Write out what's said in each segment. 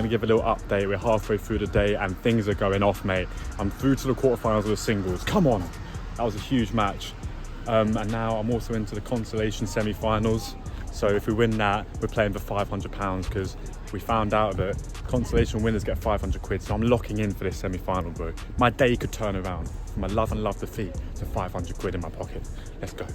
give a little update. We're halfway through the day and things are going off, mate. I'm through to the quarterfinals of the singles. Come on. That was a huge match. And now I'm also into the Consolation semi-finals. So if we win that, we're playing for £500 because we found out that Consolation winners get 500 quid. So I'm locking in for this semi-final, bro. My day could turn around from a love and love defeat to 500 quid in my pocket. Let's go.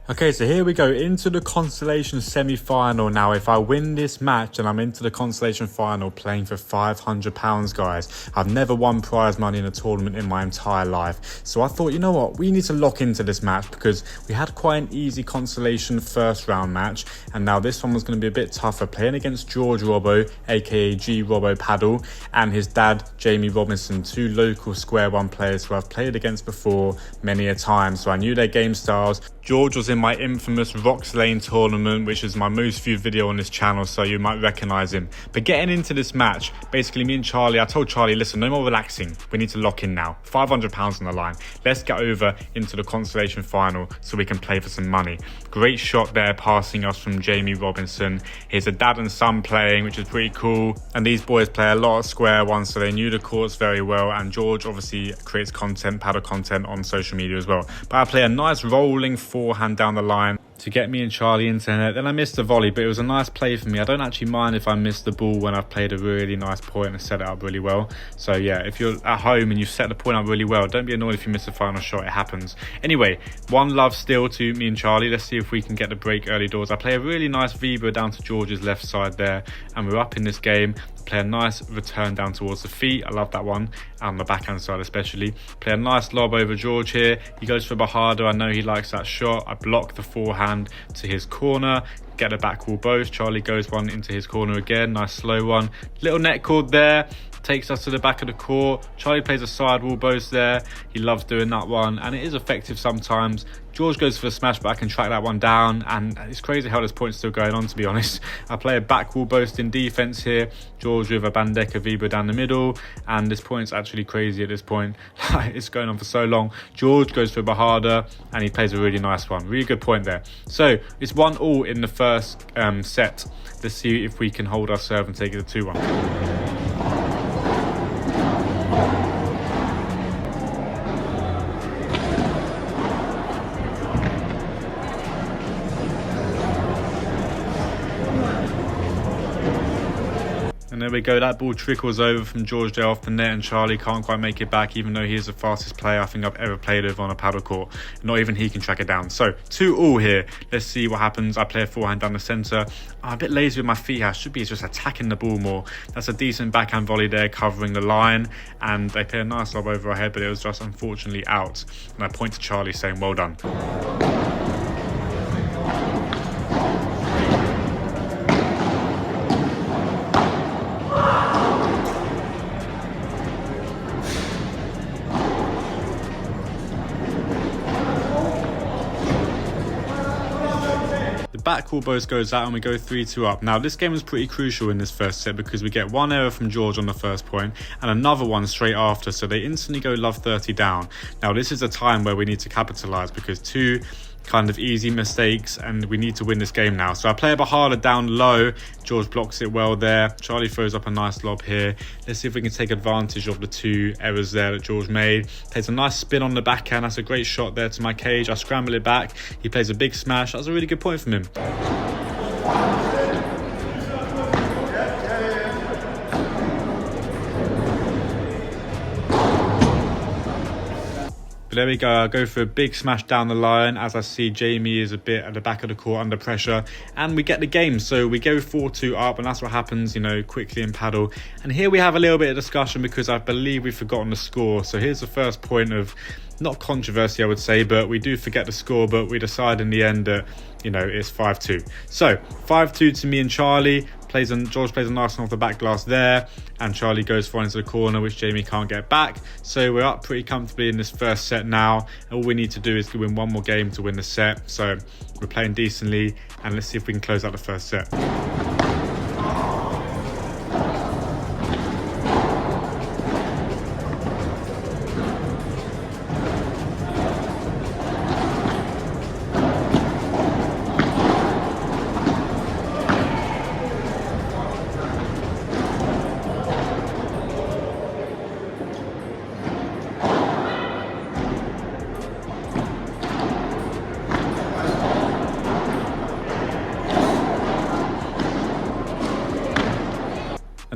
Okay, so here we go into the Consolation semi-final. Now, if I win this match and I'm into the Consolation final playing for £500, guys, I've never won prize money in a tournament in my entire life. So I thought, you know what, we need to lock into this match because we had quite an easy Consolation first round match. And now this one was going to be a bit tougher, playing against George Robbo, aka G Robbo Padel, and his dad, Jamie Robinson, two local Square One players who I've played against before many a time. So I knew their game styles. George was in my infamous Rocks Lane tournament, which is my most viewed video on this channel, so you might recognise him. But getting into this match, basically me and Charlie, I told Charlie, listen, no more relaxing. We need to lock in now. £500 on the line. Let's get over into the Consolation final so we can play for some money. Great shot there, passing us from Jamie Robinson. Here's a dad and son playing, which is pretty cool. And these boys play a lot of Square One, so they knew the courts very well. And George obviously creates content, paddle content on social media as well. But I play a nice rolling forehand down the line to get me and Charlie into it. Then I missed the volley, but it was a nice play for me. I don't actually mind if I miss the ball when I've played a really nice point and set it up really well. So yeah, if you're at home and you've set the point up really well, don't be annoyed if you miss the final shot. It happens. Anyway, one love still to me and Charlie. Let's see if we can get the break early doors. I play a really nice Vibra down to George's left side there, and we're up in this game. Play a nice return down towards the feet. I love that one, on the backhand side especially. Play a nice lob over George here. He goes for Bahada. I know he likes that shot. I block the forehand to his corner. Get a back wall both. Charlie goes one into his corner again. Nice slow one. Little net cord there. Takes us to the back of the court. Charlie plays a side wall boast there. He loves doing that one, and it is effective sometimes. George goes for a smash, but I can track that one down, and it's crazy how this point's still going on, to be honest. I play a back wall boast in defense here. George with a Bandeka Vibra down the middle, and this point's actually crazy at this point. It's going on for so long. George goes for Bahada, and he plays a really nice one. Really good point there. So it's 1-1 in the first set. Let's see if we can hold our serve and take it to 2-1. And there we go, that ball trickles over from George there off the net, and Charlie can't quite make it back, even though he is the fastest player I think I've ever played with on a paddle court. Not even he can track it down. So 2-2 here. Let's see what happens. I play a forehand down the centre. I'm a bit lazy with my feet. I should be just attacking the ball more. That's a decent backhand volley there, covering the line, and they play a nice lob over our head, but it was just unfortunately out. And I point to Charlie saying, well done. Back wall both goes out and we go 3-2 up. Now this game was pretty crucial in this first set because we get one error from George on the first point and another one straight after, so they instantly go love 30 down. Now this is a time where we need to capitalise because two kind of easy mistakes and we need to win this game now. So I play a Bahada down low. George blocks it well there. Charlie throws up a nice lob here. Let's see if we can take advantage of the two errors there that George made. Takes a nice spin on the backhand. That's a great shot there to my cage. I scramble it back. He plays a big smash. That's a really good point from him. But there we go, I go for a big smash down the line as I see Jamie is a bit at the back of the court under pressure, and we get the game. So we go 4-2 up, and that's what happens, you know, quickly in paddle. And here we have a little bit of discussion because I believe we've forgotten the score. So here's the first point of, not controversy I would say, but we do forget the score, but we decide in the end that, you know, it's 5-2. So 5-2 to me and Charlie. George plays a nice one off the back glass there, and Charlie goes for into the corner, which Jamie can't get back. So we're up pretty comfortably in this first set now. All we need to do is to win one more game to win the set. So we're playing decently, and let's see if we can close out the first set.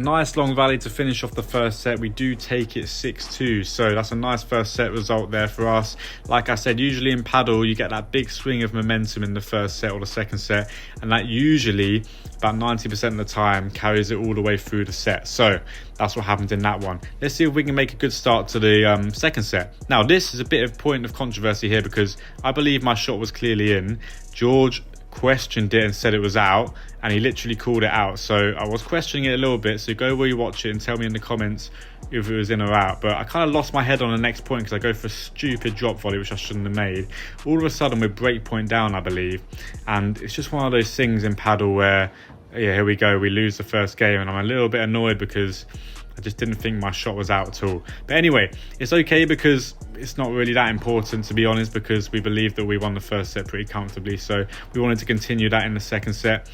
nice long volley to finish off the first set. We do take it 6-2, so that's a nice first set result there for us. Like I said, usually in paddle you get that big swing of momentum in the first set or the second set, and that usually about 90% of the time carries it all the way through the set. So that's what happened in that one. Let's see if we can make a good start to the second set. Now this is a bit of point of controversy here because I believe my shot was clearly in. George questioned it and said it was out, and he literally called it out. So I was questioning it a little bit, so go rewatch it and tell me in the comments if it was in or out. But I kind of lost my head on the next point because I go for a stupid drop volley which I shouldn't have made. All of a sudden we're break point down, I believe, and it's just one of those things in paddle where, yeah, here we go, we lose the first game, and I'm a little bit annoyed because I just didn't think my shot was out at all. But anyway, it's okay because it's not really that important, to be honest, because we believe that we won the first set pretty comfortably. So we wanted to continue that in the second set.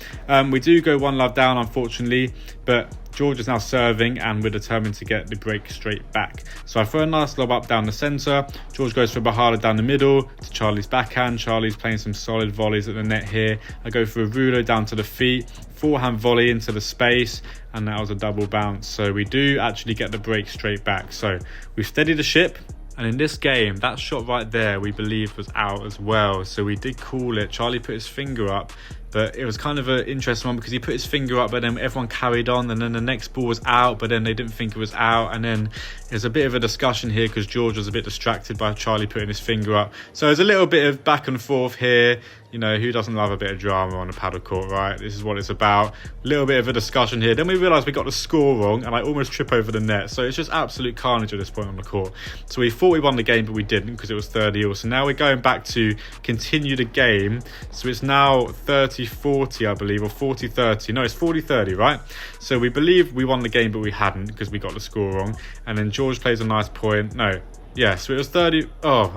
We do go 1-love down, unfortunately, but George is now serving and we're determined to get the break straight back. So I throw a nice lob up down the centre. George goes for Bahada down the middle to Charlie's backhand. Charlie's playing some solid volleys at the net here. I go for a rulo down to the feet, forehand volley into the space, and that was a double bounce. So we do actually get the break straight back. So we've steadied the ship. And in this game, that shot right there, we believe was out as well. So we did call it. Charlie put his finger up, but it was kind of an interesting one because he put his finger up, but then everyone carried on, and then the next ball was out, but then they didn't think it was out. And then there's a bit of a discussion here because George was a bit distracted by Charlie putting his finger up. So there's a little bit of back and forth here. You know, who doesn't love a bit of drama on a paddle court, right? This is what it's about. A little bit of a discussion here. Then we realised we got the score wrong and I almost trip over the net. So it's just absolute carnage at this point on the court. So we thought we won the game, but we didn't because it was 30-all. So now we're going back to continue the game. So it's now 30-40, I believe, or 40-30. No, it's 40-30, right? So we believe we won the game, but we hadn't because we got the score wrong. And then George plays a nice point. No. Yeah, so it was 30. Oh,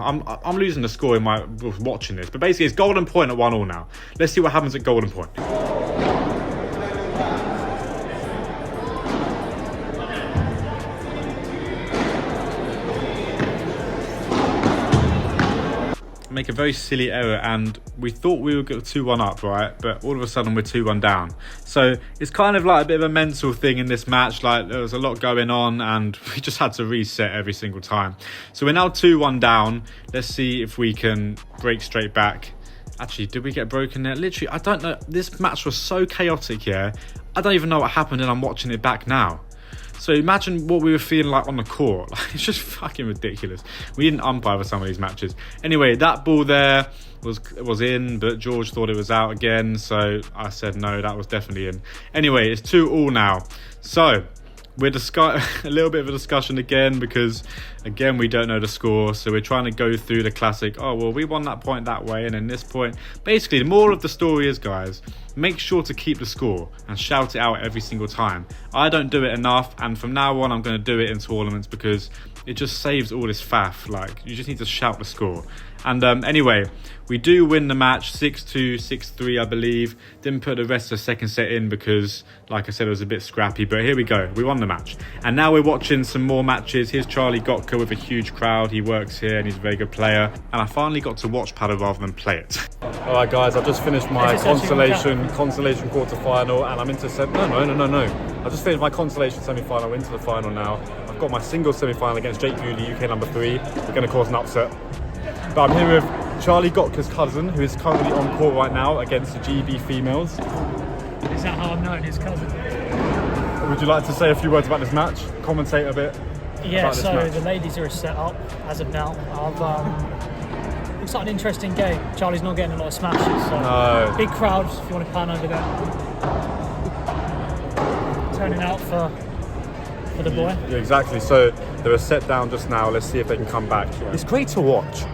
I'm losing the score in my watching this, but basically it's golden point at 1-all now. Let's see what happens at golden point. Make a very silly error, and we thought we would get 2-1 up, right? But all of a sudden we're 2-1 down. So it's kind of like a bit of a mental thing in this match. Like there was a lot going on and we just had to reset every single time. So we're now 2-1 down. Let's see if we can break straight back. Actually, did we get broken there? Literally, I don't know. This match was so chaotic, yeah. I don't even know what happened, and I'm watching it back now. So imagine what we were feeling like on the court. Like, it's just fucking ridiculous. We didn't umpire for some of these matches. Anyway, that ball there was in, but George thought it was out again. So I said, no, that was definitely in. Anyway, it's 2-all now. So we're a little bit of a discussion again because, again, we don't know the score. So we're trying to go through the classic, oh, well, we won that point that way. And then this point, basically, the moral of the story is, guys, make sure to keep the score and shout it out every single time. I don't do it enough, and from now on I'm going to do it in tournaments because it just saves all this faff. Like, you just need to shout the score. And anyway, we do win the match 6-2, 6-3, I believe. Didn't put the rest of the second set in because, like I said, it was a bit scrappy. But here we go. We won the match. And now we're watching some more matches. Here's Charlie Gotka with a huge crowd. He works here and he's a very good player. And I finally got to watch paddle rather than play it. All right, guys, I've just finished my consolation quarter-final, and I'm into No. I just finished my consolation semi-final. We're into the final now. I've got my singles semi-final against Jake Bewley, UK number 3. We're going to cause an upset. But I'm here with Charlie Gotka's cousin, who is currently on court right now against the GB females. Is that how I'm known, his cousin? Would you like to say a few words about this match? Commentate a bit. Yeah, so the ladies are set up as of now. Looks like an interesting game. Charlie's not getting a lot of smashes, so no. Big crowds if you want to pan over there. Turning out for the boy. Yeah, exactly. So they were set down just now. Let's see if they can come back. It's great to watch.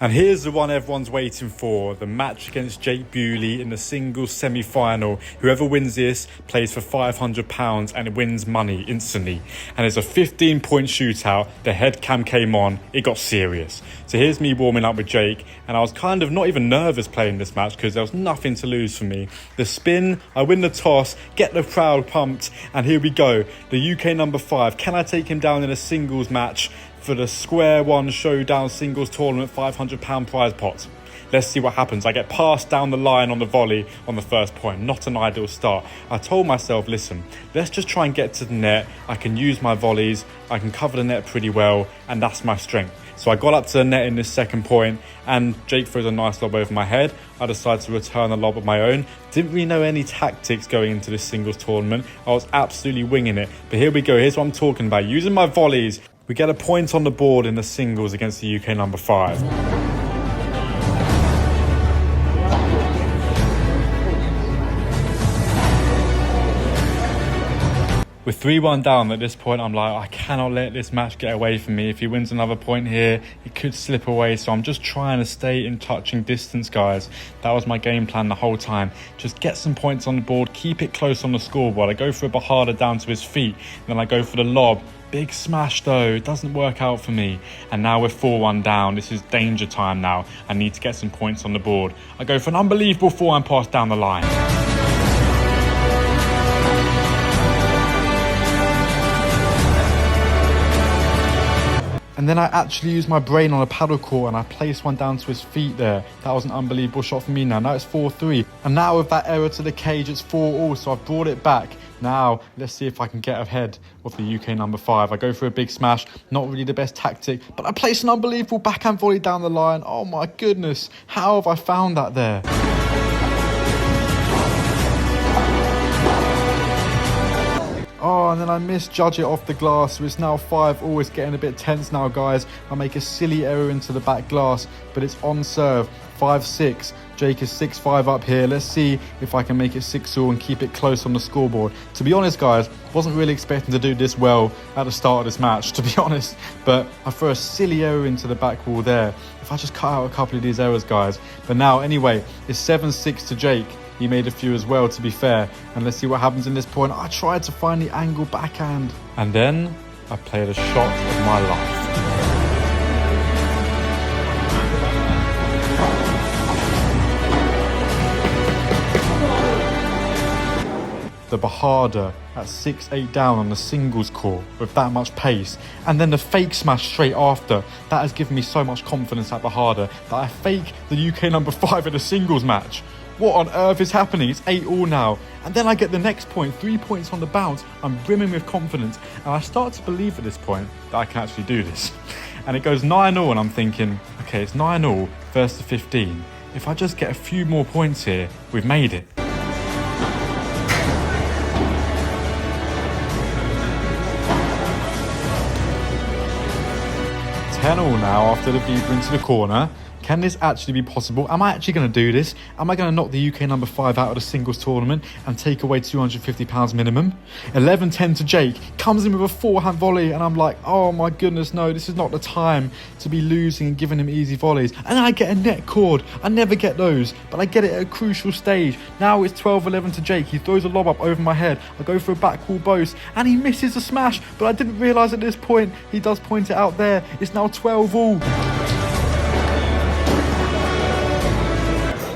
And here's the one everyone's waiting for, the match against Jake Bewley in the singles semi-final. Whoever wins this plays for £500 and it wins money instantly. And it's a 15-point shootout. The head cam came on. It got serious. So here's me warming up with Jake, and I was kind of not even nervous playing this match because there was nothing to lose for me. The spin, I win the toss, get the crowd pumped, and here we go. The UK number 5. Can I take him down in a singles match for the Square One Showdown Singles Tournament £500 prize pot? Let's see what happens. I get passed down the line on the volley on the first point. Not an ideal start. I told myself, listen, let's just try and get to the net. I can use my volleys. I can cover the net pretty well, and that's my strength. So I got up to the net in this second point, and Jake throws a nice lob over my head. I decided to return the lob of my own. Didn't really know any tactics going into this singles tournament. I was absolutely winging it. But here we go. Here's what I'm talking about. Using my volleys, we get a point on the board in the singles against the UK number 5. With 3-1 down at this point, I'm like, I cannot let this match get away from me. If he wins another point here, it could slip away. So I'm just trying to stay in touching distance, guys. That was my game plan the whole time. Just get some points on the board, keep it close on the scoreboard. I go for a Bahada down to his feet, then I go for the lob. Big smash though, it doesn't work out for me. And now we're 4-1 down. This is danger time now. I need to get some points on the board. I go for an unbelievable forehand pass down the line. And then I actually used my brain on a paddle court and I placed one down to his feet there. That was an unbelievable shot for me now. Now it's 4-3. And now with that error to the cage, it's 4-all. So I've brought it back. Now, let's see if I can get ahead of the UK number 5. I go for a big smash. Not really the best tactic, but I place an unbelievable backhand volley down the line. Oh my goodness. How have I found that there? Oh, and then I misjudge it off the glass, so it's now 5-all. It's getting a bit tense now, guys. I make a silly error into the back glass, but it's on serve. 5-6. Jake is 6-5 up here. Let's see if I can make it 6-all and keep it close on the scoreboard. To be honest, guys, wasn't really expecting to do this well at the start of this match, to be honest. But I throw a silly error into the back wall there. If I just cut out a couple of these errors, guys. But now, anyway, it's 7-6 to Jake. He made a few as well, to be fair. And let's see what happens in this point. I tried to find the angle backhand. And then I played a shot of my life. The Bahada at 6-8 down on the singles court with that much pace, and then the fake smash straight after. That has given me so much confidence at Bahada that I fake the UK number 5 in a singles match. What on earth is happening? It's 8-all now. And then I get the next point, 3 points on the bounce. I'm brimming with confidence, and I start to believe at this point that I can actually do this. And it goes 9-all, and I'm thinking, okay, it's 9-all, first to 15. If I just get a few more points here, we've made it. 10-all now after the Viva into the corner. Can this actually be possible? Am I actually going to do this? Am I going to knock the UK number 5 out of the singles tournament and take away £250 minimum? 11-10 to Jake. Comes in with a forehand volley and I'm like, oh my goodness, no, this is not the time to be losing and giving him easy volleys. And I get a net cord. I never get those, but I get it at a crucial stage. Now it's 12-11 to Jake. He throws a lob up over my head. I go for a back wall boast and he misses the smash, but I didn't realise at this point he does point it out there. It's now 12-all.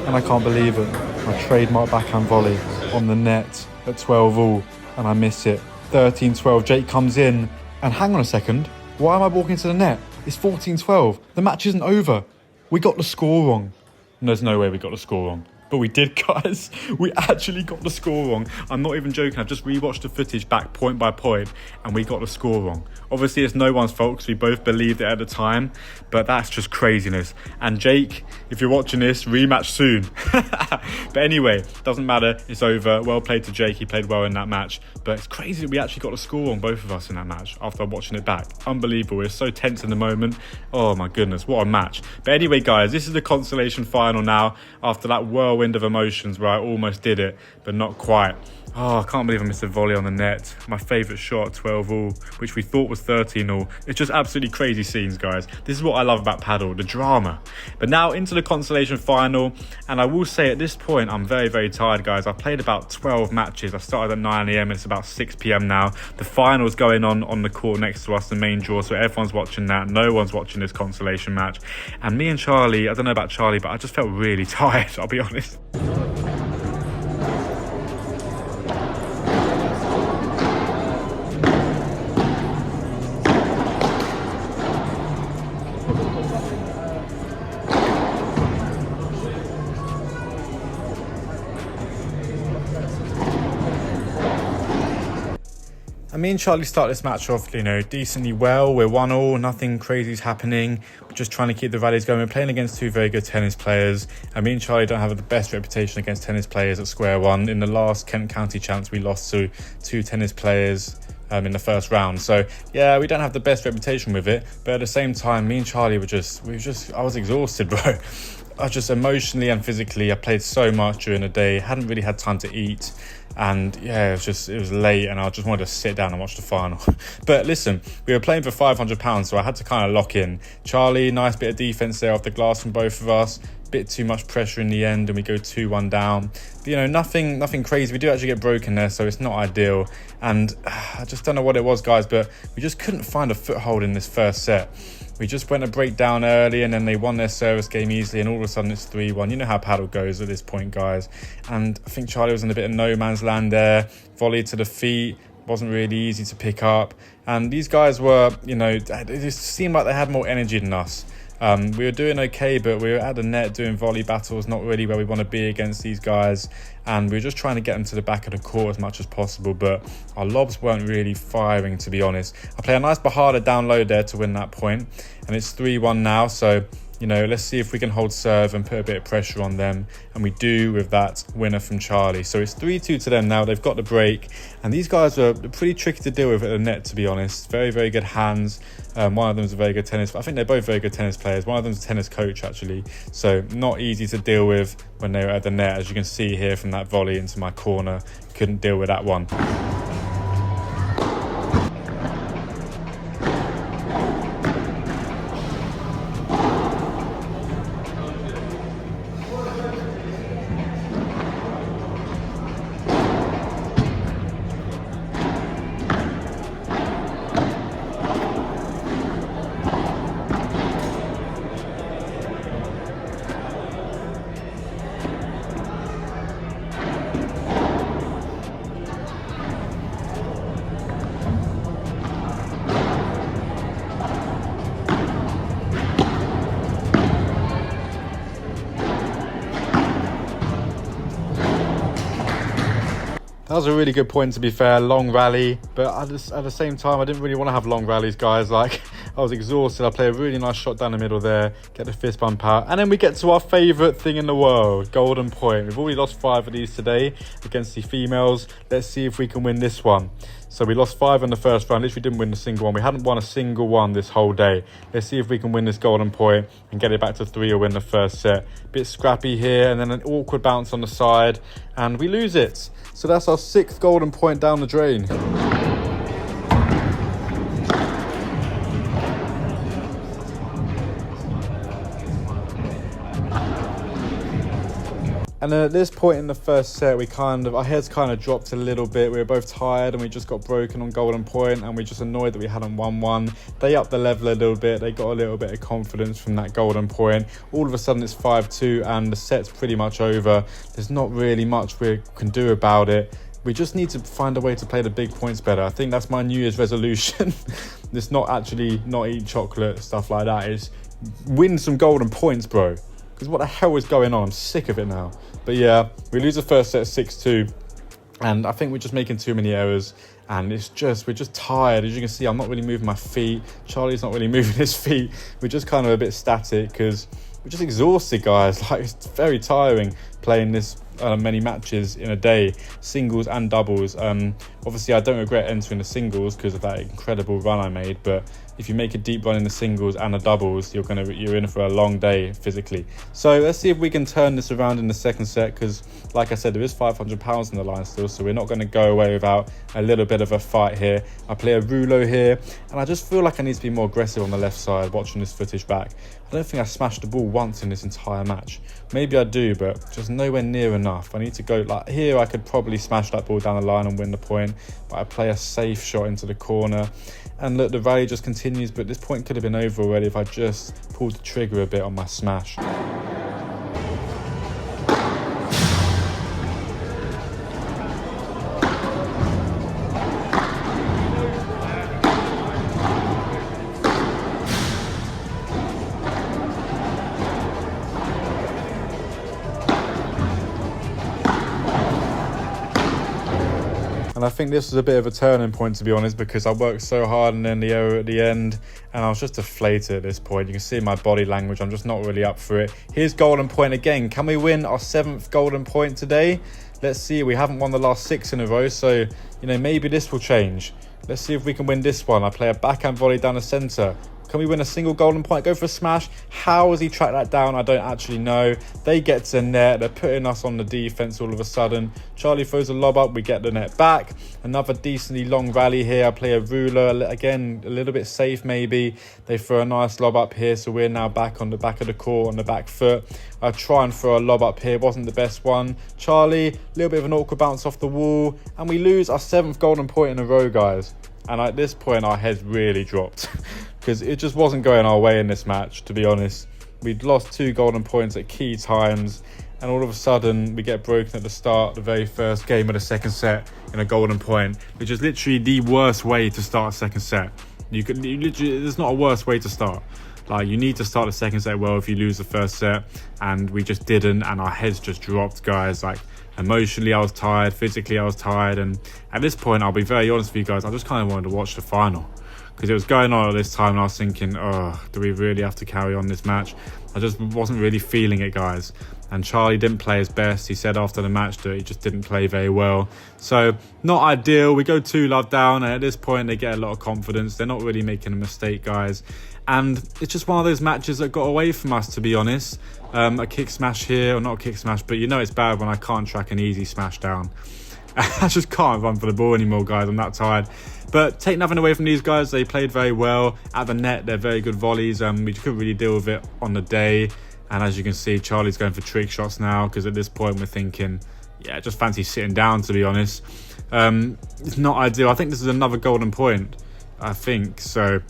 And I can't believe it. My trademark backhand volley on the net at 12-all and I miss it. 13-12, Jake comes in and hang on a second. Why am I walking to the net? It's 14-12. The match isn't over. We got the score wrong. And there's no way we got the score wrong. But we did, guys. We actually got the score wrong. I'm not even joking. I've just rewatched the footage back point by point and we got the score wrong. Obviously, it's no one's fault because we both believed it at the time, but that's just craziness. And Jake, if you're watching this, rematch soon. But anyway, doesn't matter. It's over. Well played to Jake. He played well in that match. But it's crazy that we actually got the score wrong, both of us, in that match after watching it back. Unbelievable. We're so tense in the moment. Oh my goodness, what a match. But anyway, guys, this is the consolation final now after that whirlwind of emotions where I almost did it, but not quite. Oh, I can't believe I missed a volley on the net. My favourite shot, 12-all, which we thought was 13-all. It's just absolutely crazy scenes, guys. This is what I love about Padel, the drama. But now into the consolation final, and I will say at this point, I'm very, very tired, guys. I played about 12 matches. I started at 9 AM, it's about 6 PM now. The final's going on the court next to us, the main draw, so everyone's watching that. No one's watching this consolation match. And me and Charlie, I don't know about Charlie, but I just felt really tired, I'll be honest. And me and Charlie start this match off, decently well. We're 1-1, nothing crazy's happening. We're just trying to keep the rallies going. We're playing against two very good tennis players. And me and Charlie don't have the best reputation against tennis players at square one. In the last Kent County champs, we lost to two tennis players in the first round. So yeah, we don't have the best reputation with it. But at the same time, me and Charlie I was exhausted, bro. I just emotionally and physically, I played so much during the day, hadn't really had time to eat. And yeah, it was late and I just wanted to sit down and watch the final. But listen, we were playing for £500, so I had to kind of lock in. Charlie, nice bit of defence there off the glass from both of us. Bit too much pressure in the end and we go 2-1 down. But, nothing crazy. We do actually get broken there, so it's not ideal. And I just don't know what it was, guys, but we just couldn't find a foothold in this first set. We just went a break down early and then they won their service game easily and all of a sudden it's 3-1. You know how Padel goes at this point, guys. And I think Charlie was in a bit of no man's land there. Volley to the feet. Wasn't really easy to pick up. And these guys were, it just seemed like they had more energy than us. We were doing okay, but we were at the net doing volley battles, not really where we want to be against these guys. And we were just trying to get them to the back of the court as much as possible, but our lobs weren't really firing, to be honest. I play a nice Bahada down low there to win that point, and it's 3-1 now, so let's see if we can hold serve and put a bit of pressure on them. And we do with that winner from Charlie. So it's 3-2 to them now. They've got the break. And these guys are pretty tricky to deal with at the net, to be honest. Very, very good hands. One of them is a very good tennis. I think they're both very good tennis players. One of them is a tennis coach, actually. So not easy to deal with when they were at the net. As you can see here from that volley into my corner. Couldn't deal with that one. That was a really good point, to be fair. Long rally, but at the same time, I didn't really want to have long rallies, guys. Like, I was exhausted. I play a really nice shot down the middle there, get the fist bump out, and then we get to our favourite thing in the world, golden point. We've already lost 5 of these today against the females. Let's see if we can win this one. So we lost 5 in the first round. Literally didn't win a single one. We hadn't won a single one this whole day. Let's see if we can win this golden point and get it back to 3 or win the first set. Bit scrappy here and then an awkward bounce on the side and we lose it. So that's our 6th golden point down the drain. And then at this point in the first set, our heads kind of dropped a little bit. We were both tired and we just got broken on golden point and we're just annoyed that we hadn't won one. They upped the level a little bit. They got a little bit of confidence from that golden point. All of a sudden it's 5-2 and the set's pretty much over. There's not really much we can do about it. We just need to find a way to play the big points better. I think that's my New Year's resolution. It's not actually not eat chocolate, stuff like that. It's win some golden points, bro. Because what the hell is going on? I'm sick of it now. But yeah, we lose the first set 6-2. And I think we're just making too many errors. And we're just tired. As you can see, I'm not really moving my feet. Charlie's not really moving his feet. We're just kind of a bit static because we're just exhausted, guys. Like, it's very tiring playing this many matches in a day, singles and doubles. Obviously I don't regret entering the singles because of that incredible run I made, but if you make a deep run in the singles and the doubles, you're in for a long day physically. So let's see if we can turn this around in the second set, because like I said, there is £500 on the line still, so we're not going to go away without a little bit of a fight here. I play a rouleau here and I just feel like I need to be more aggressive on the left side watching this footage back. I don't think I smashed the ball once in this entire match. Maybe I do, but just nowhere near enough. I need to go, like here I could probably smash that ball down the line and win the point, but I play a safe shot into the corner. And look, the rally just continues, but this point could have been over already if I just pulled the trigger a bit on my smash. And I think this was a bit of a turning point, to be honest, because I worked so hard and then the error at the end, and I was just deflated at this point. You can see my body language, I'm just not really up for it. Here's golden point again. Can we win our 7th golden point today? Let's see. We haven't won the last 6 in a row, so, you know, maybe this will change. Let's see if we can win this one. I play a backhand volley down the centre. Can we win a single golden point? Go for a smash. How has he tracked that down? I don't actually know. They get to the net. They're putting us on the defence all of a sudden. Charlie throws a lob up. We get the net back. Another decently long rally here. I play a ruler. Again, a little bit safe maybe. They throw a nice lob up here. So we're now back on the back of the court, on the back foot. I try and throw a lob up here. Wasn't the best one. Charlie, a little bit of an awkward bounce off the wall. And we lose our 7th golden point in a row, guys. And at this point, our heads really dropped. Because it just wasn't going our way in this match, to be honest. We'd lost 2 golden points at key times, and all of a sudden we get broken at the start, the very first game of the second set, in a golden point, which is literally the worst way to start a second set. You literally, there's not a worse way to start. Like, you need to start the second set well if you lose the first set, and we just didn't, and our heads just dropped, guys. Like, emotionally I was tired, physically I was tired, and at this point, I'll be very honest with you guys, I just kind of wanted to watch the final. Because it was going on at this time and I was thinking, oh, do we really have to carry on this match? I just wasn't really feeling it, guys. And Charlie didn't play his best. He said after the match that he just didn't play very well. So, not ideal. We go 2-love down, and at this point they get a lot of confidence. They're not really making a mistake, guys. And it's just one of those matches that got away from us, to be honest. A kick smash here, or not a kick smash, but you know it's bad when I can't track an easy smash down. I just can't run for the ball anymore, guys. I'm that tired. But take nothing away from these guys. They played very well. At the net, they're very good volleys. We couldn't really deal with it on the day. And as you can see, Charlie's going for trick shots now, because at this point we're thinking, yeah, just fancy sitting down, to be honest. It's not ideal. I think this is another golden point, I think. So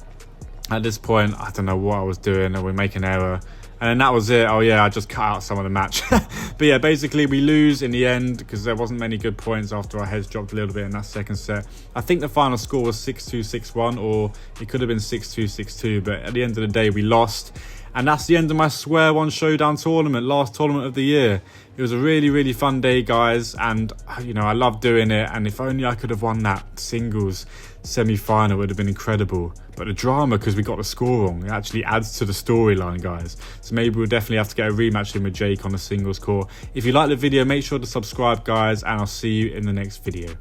at this point, I don't know what I was doing, and we make an error. And then that was it. Oh yeah, I just cut out some of the match. But yeah, basically we lose in the end because there wasn't many good points after our heads dropped a little bit in that second set. I think the final score was 6-2, 6-1, or it could have been 6-2, 6-2. But at the end of the day, we lost. And that's the end of my Swear One Showdown tournament, last tournament of the year. It was a really, really fun day, guys. And, you know, I love doing it. And if only I could have won that singles semi-final, it would have been incredible. But the drama, because we got the score wrong, it actually adds to the storyline, guys. So maybe we'll definitely have to get a rematch in with Jake on the singles court. If you like the video, make sure to subscribe, guys. And I'll see you in the next video.